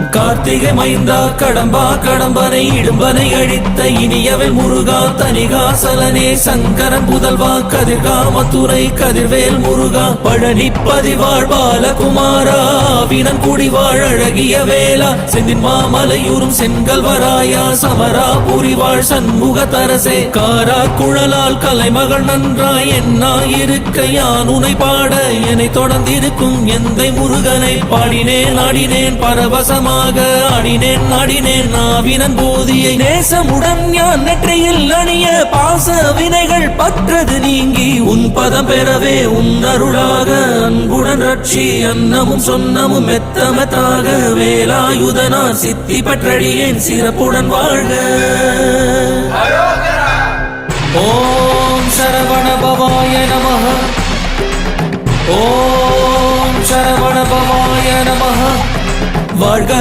கார்த்திகை மைந்தா கடம்பா கடம்பனை இடும்பனை அழித்த இனியவன் முருகா தனிகாசலனே சங்கரன் புதல்வா கதிர்காமத்துறை கதிர்வேல் முருகா பழனி பதிவாழ் பாலகுமாரா வினன் குடிவாழ் அழகிய வேளா செந்தின் மாமலையூரும் செங்கல்வராயா சமரா புரிவாழ் சண்முக தரசே காரா குழலால் கலைமகள் நன்றாய் என்னாயிருக்க யான் உனை பாட என்னை தொடர்ந்திருக்கும் எந்தை முருகனை பாடினேன் ஆடினேன் பரவசமாக ஆடினேன் நாடினேன் நாவினன் போதியை நேசமுடன் ஞான் நெற்றியில் அணிய பாச வினைகள் பற்றது நீங்கி உன் பதம் பெறவே உன் அருளாக அன்புடன் ரட்சி அன்னமும் சொன்னமும் மெத்தமத்தாக வேலாயுதனார் சித்தி பற்றடியேன் சிறப்புடன் வாழ்க. ஓம் சரவண பவாய நமஹ. ஓம் சரவண பவாய நமஹ. வாழ்க.